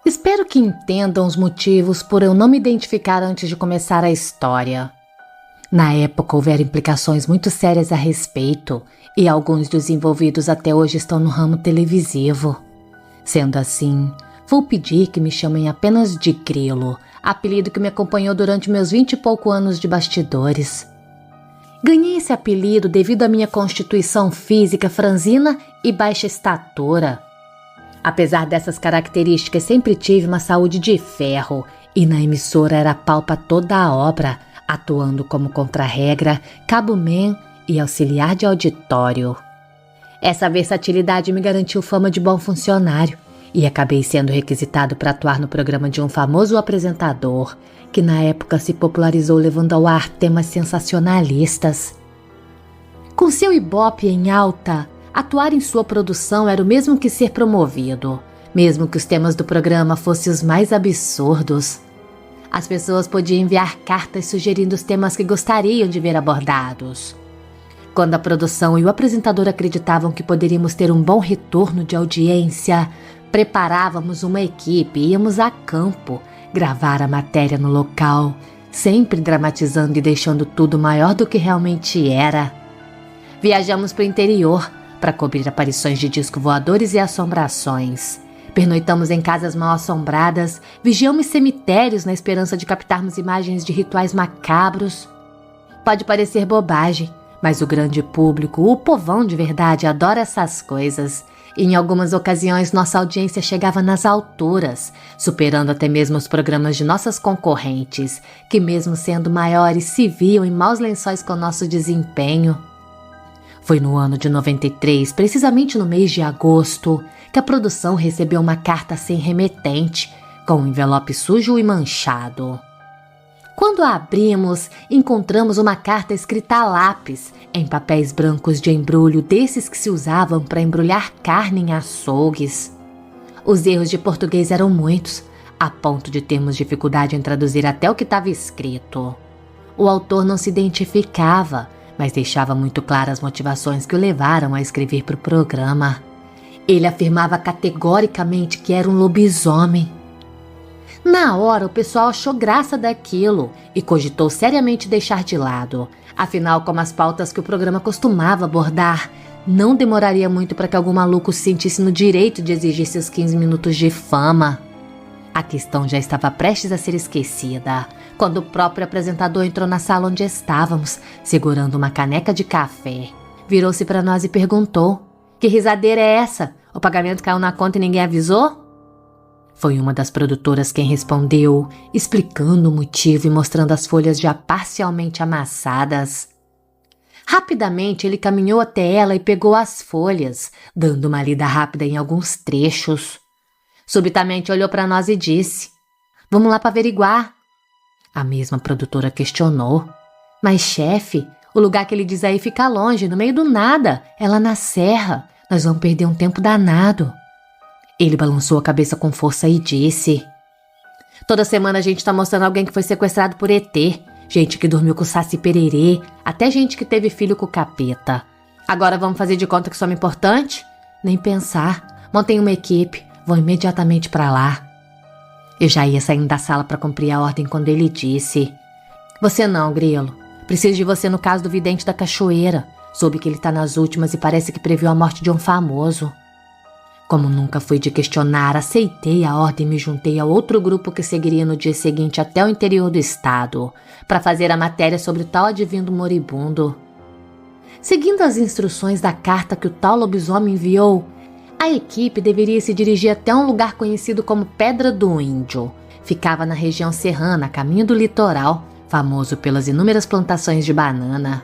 Espero que entendam os motivos por eu não me identificar antes de começar a história. Na época houveram implicações muito sérias a respeito e alguns dos envolvidos até hoje estão no ramo televisivo. Sendo assim, vou pedir que me chamem apenas de Grilo, apelido que me acompanhou durante meus 20 e pouco anos de bastidores. Ganhei esse apelido devido à minha constituição física franzina e baixa estatura. Apesar dessas características, sempre tive uma saúde de ferro e na emissora era pau pra toda a obra, atuando como contra-regra, cabo-man e auxiliar de auditório. Essa versatilidade me garantiu fama de bom funcionário e acabei sendo requisitado para atuar no programa de um famoso apresentador, que na época se popularizou levando ao ar temas sensacionalistas. Com seu ibope em alta, atuar em sua produção era o mesmo que ser promovido, mesmo que os temas do programa fossem os mais absurdos. As pessoas podiam enviar cartas sugerindo os temas que gostariam de ver abordados. Quando a produção e o apresentador acreditavam que poderíamos ter um bom retorno de audiência, preparávamos uma equipe e íamos a campo gravar a matéria no local, sempre dramatizando e deixando tudo maior do que realmente era. Viajamos para o interior para cobrir aparições de disco voadores e assombrações. Pernoitamos em casas mal assombradas, vigiamos cemitérios na esperança de captarmos imagens de rituais macabros. Pode parecer bobagem, mas o grande público, o povão de verdade, adora essas coisas. E em algumas ocasiões nossa audiência chegava nas alturas, superando até mesmo os programas de nossas concorrentes, que mesmo sendo maiores se viam em maus lençóis com nosso desempenho. Foi no ano de 93, precisamente no mês de agosto, que a produção recebeu uma carta sem remetente, com um envelope sujo e manchado. Quando a abrimos, encontramos uma carta escrita a lápis, em papéis brancos de embrulho desses que se usavam para embrulhar carne em açougues. Os erros de português eram muitos, a ponto de termos dificuldade em traduzir até o que estava escrito. O autor não se identificava, mas deixava muito claras as motivações que o levaram a escrever para o programa. Ele afirmava categoricamente que era um lobisomem. Na hora, o pessoal achou graça daquilo e cogitou seriamente deixar de lado. Afinal, como as pautas que o programa costumava abordar, não demoraria muito para que algum maluco se sentisse no direito de exigir seus 15 minutos de fama. A questão já estava prestes a ser esquecida, quando o próprio apresentador entrou na sala onde estávamos, segurando uma caneca de café. Virou-se para nós e perguntou: "Que risadeira é essa? O pagamento caiu na conta e ninguém avisou?" Foi uma das produtoras quem respondeu, explicando o motivo e mostrando as folhas já parcialmente amassadas. Rapidamente ele caminhou até ela e pegou as folhas, dando uma lida rápida em alguns trechos. Subitamente olhou para nós e disse: "Vamos lá para averiguar." A mesma produtora questionou: "Mas chefe, o lugar que ele diz aí fica longe, no meio do nada, é lá na serra, nós vamos perder um tempo danado." Ele balançou a cabeça com força e disse: "Toda semana a gente tá mostrando alguém que foi sequestrado por ET, gente que dormiu com o Saci Pererê, até gente que teve filho com o capeta. Agora vamos fazer de conta que somos importante? Nem pensar. Montem uma equipe, vão imediatamente pra lá." Eu já ia saindo da sala para cumprir a ordem quando ele disse: "Você não, Grilo. Preciso de você no caso do vidente da cachoeira. Soube que ele tá nas últimas e parece que previu a morte de um famoso." Como nunca fui de questionar, aceitei a ordem e me juntei ao outro grupo que seguiria no dia seguinte até o interior do estado, para fazer a matéria sobre o tal adivinho moribundo. Seguindo as instruções da carta que o tal lobisomem enviou, a equipe deveria se dirigir até um lugar conhecido como Pedra do Índio. Ficava na região serrana, a caminho do litoral, famoso pelas inúmeras plantações de banana.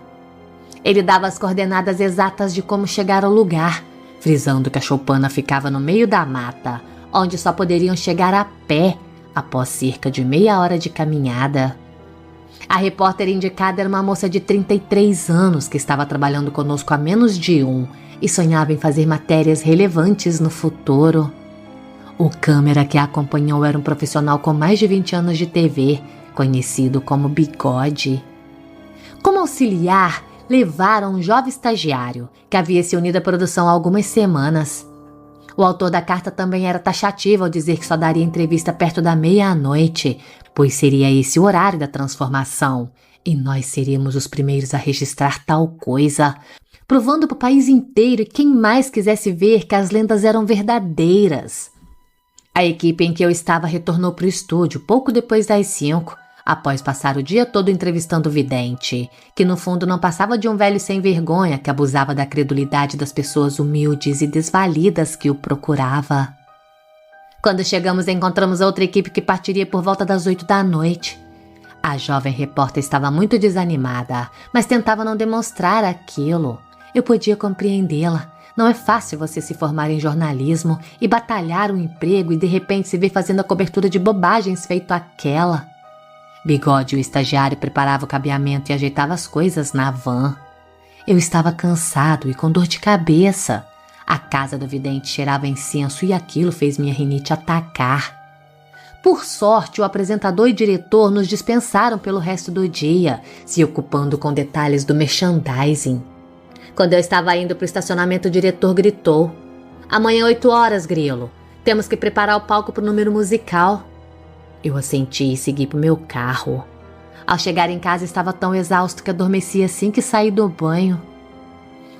Ele dava as coordenadas exatas de como chegar ao lugar, frisando que a choupana ficava no meio da mata, onde só poderiam chegar a pé, após cerca de meia hora de caminhada. A repórter indicada era uma moça de 33 anos que estava trabalhando conosco há menos de um e sonhava em fazer matérias relevantes no futuro. O câmera que a acompanhou era um profissional com mais de 20 anos de TV, conhecido como Bigode. Como auxiliar, levaram um jovem estagiário, que havia se unido à produção há algumas semanas. O autor da carta também era taxativo ao dizer que só daria entrevista perto da meia-noite, pois seria esse o horário da transformação, e nós seríamos os primeiros a registrar tal coisa, provando para o país inteiro e quem mais quisesse ver que as lendas eram verdadeiras. A equipe em que eu estava retornou para o estúdio pouco depois das 5, após passar o dia todo entrevistando o vidente, que no fundo não passava de um velho sem vergonha que abusava da credulidade das pessoas humildes e desvalidas que o procurava. Quando chegamos, encontramos outra equipe que partiria por volta das 8 da noite. A jovem repórter estava muito desanimada, mas tentava não demonstrar aquilo. Eu podia compreendê-la. Não é fácil você se formar em jornalismo e batalhar um emprego e de repente se ver fazendo a cobertura de bobagens feito aquela. Bigode, o estagiário, preparava o cabeamento e ajeitava as coisas na van. Eu estava cansado e com dor de cabeça. A casa do vidente cheirava incenso e aquilo fez minha rinite atacar. Por sorte, o apresentador e diretor nos dispensaram pelo resto do dia, se ocupando com detalhes do merchandising. Quando eu estava indo para o estacionamento, o diretor gritou: "Amanhã 8 horas, Grilo. Temos que preparar o palco para o número musical." Eu assenti e segui para o meu carro. Ao chegar em casa, estava tão exausto que adormeci assim que saí do banho.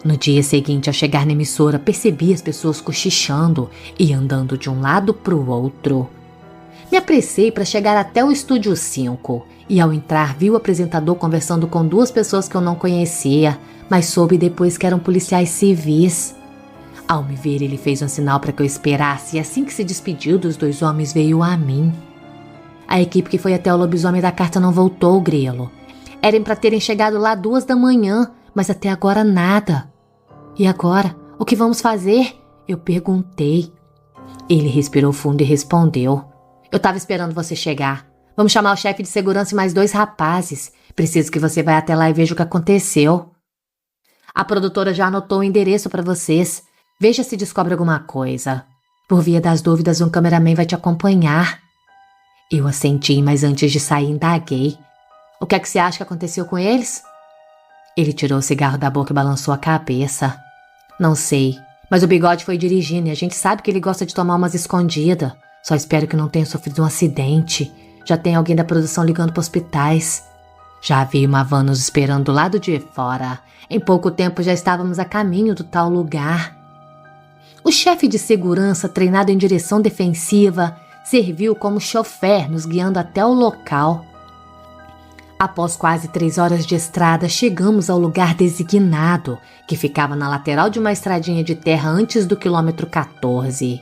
No dia seguinte, ao chegar na emissora, percebi as pessoas cochichando e andando de um lado para o outro. Me apressei para chegar até o Estúdio 5 e, ao entrar, vi o apresentador conversando com 2 pessoas que eu não conhecia, mas soube depois que eram policiais civis. Ao me ver, ele fez um sinal para que eu esperasse e assim que se despediu dos 2 homens, veio a mim. A equipe que foi até o lobisomem da carta não voltou, Grilo. Eram para terem chegado lá 2 da manhã, mas até agora nada. "E agora? O que vamos fazer?" Eu perguntei. Ele respirou fundo e respondeu: "Eu estava esperando você chegar. Vamos chamar o chefe de segurança e mais 2 rapazes. Preciso que você vá até lá e veja o que aconteceu. A produtora já anotou o endereço para vocês. Veja se descobre alguma coisa. Por via das dúvidas, um cameraman vai te acompanhar." Eu assenti, mas antes de sair indaguei: "O que é que você acha que aconteceu com eles?" Ele tirou o cigarro da boca e balançou a cabeça. "Não sei, mas o Bigode foi dirigindo e a gente sabe que ele gosta de tomar umas escondidas. Só espero que não tenha sofrido um acidente. Já tem alguém da produção ligando para hospitais." Já havia uma van nos esperando do lado de fora. Em pouco tempo já estávamos a caminho do tal lugar. O chefe de segurança, treinado em direção defensiva, serviu como chofer, nos guiando até o local. Após quase 3 horas de estrada, chegamos ao lugar designado, que ficava na lateral de uma estradinha de terra antes do quilômetro 14.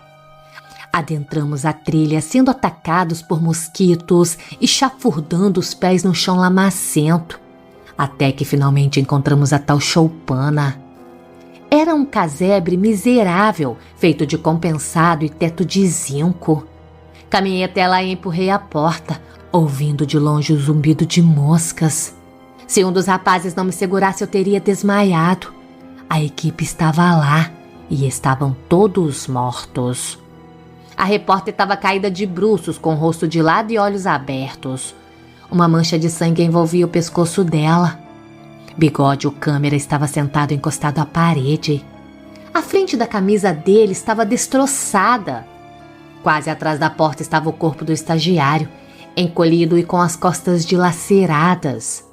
Adentramos a trilha, sendo atacados por mosquitos e chafurdando os pés no chão lamacento, até que finalmente encontramos a tal choupana. Era um casebre miserável, feito de compensado e teto de zinco. Caminhei até lá e empurrei a porta, ouvindo de longe o zumbido de moscas. Se um dos rapazes não me segurasse, eu teria desmaiado. A equipe estava lá e estavam todos mortos. A repórter estava caída de bruços, com o rosto de lado e olhos abertos. Uma mancha de sangue envolvia o pescoço dela. Bigode, o câmera, estava sentado encostado à parede. A frente da camisa dele estava destroçada. Quase atrás da porta estava o corpo do estagiário, encolhido e com as costas dilaceradas.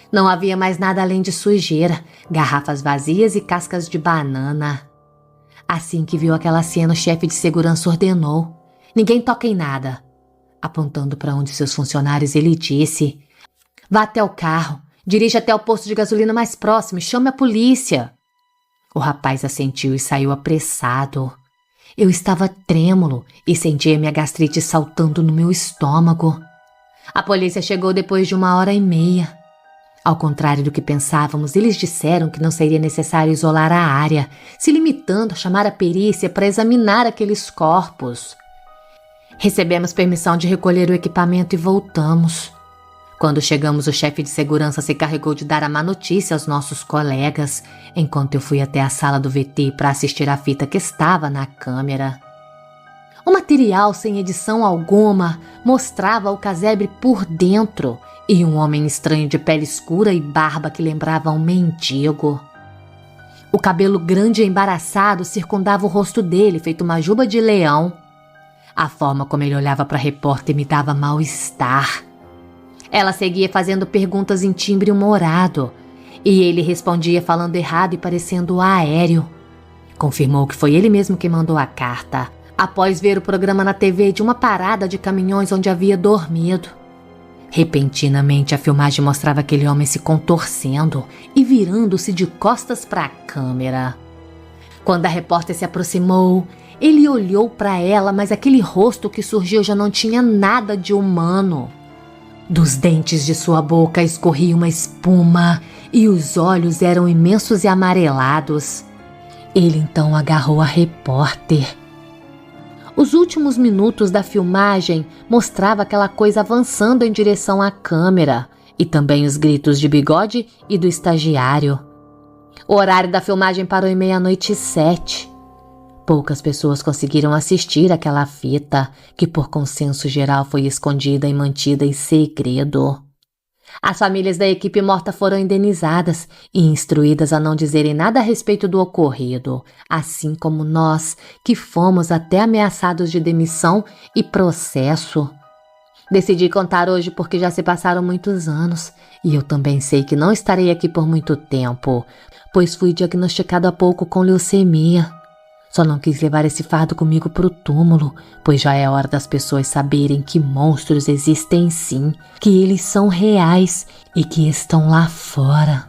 Não havia mais nada além de sujeira, garrafas vazias e cascas de banana. Assim que viu aquela cena, o chefe de segurança ordenou: "Ninguém toca em nada." Apontando para onde seus funcionários, ele disse: "Vá até o carro, dirija até o posto de gasolina mais próximo e chame a polícia." O rapaz assentiu e saiu apressado. Eu estava trêmulo e sentia minha gastrite saltando no meu estômago. A polícia chegou depois de 1h30. Ao contrário do que pensávamos, eles disseram que não seria necessário isolar a área, se limitando a chamar a perícia para examinar aqueles corpos. Recebemos permissão de recolher o equipamento e voltamos. Quando chegamos, o chefe de segurança se encarregou de dar a má notícia aos nossos colegas, enquanto eu fui até a sala do VT para assistir à fita que estava na câmera. O material, sem edição alguma, mostrava o casebre por dentro e um homem estranho de pele escura e barba que lembrava um mendigo. O cabelo grande e embaraçado circundava o rosto dele, feito uma juba de leão. A forma como ele olhava para a repórter me dava mal-estar. Ela seguia fazendo perguntas em timbre humorado, e ele respondia falando errado e parecendo aéreo. Confirmou que foi ele mesmo que mandou a carta, após ver o programa na TV de uma parada de caminhões onde havia dormido. Repentinamente, a filmagem mostrava aquele homem se contorcendo e virando-se de costas para a câmera. Quando a repórter se aproximou, ele olhou para ela, mas aquele rosto que surgiu já não tinha nada de humano. Dos dentes de sua boca escorria uma espuma e os olhos eram imensos e amarelados. Ele então agarrou a repórter. Os últimos minutos da filmagem mostrava aquela coisa avançando em direção à câmera e também os gritos de Bigode e do estagiário. O horário da filmagem parou em 00:07. Poucas pessoas conseguiram assistir aquela fita, que por consenso geral foi escondida e mantida em segredo. As famílias da equipe morta foram indenizadas e instruídas a não dizerem nada a respeito do ocorrido, assim como nós, que fomos até ameaçados de demissão e processo. Decidi contar hoje porque já se passaram muitos anos e eu também sei que não estarei aqui por muito tempo, pois fui diagnosticado há pouco com leucemia. Só não quis levar esse fardo comigo pro túmulo, pois já é hora das pessoas saberem que monstros existem sim, que eles são reais e que estão lá fora.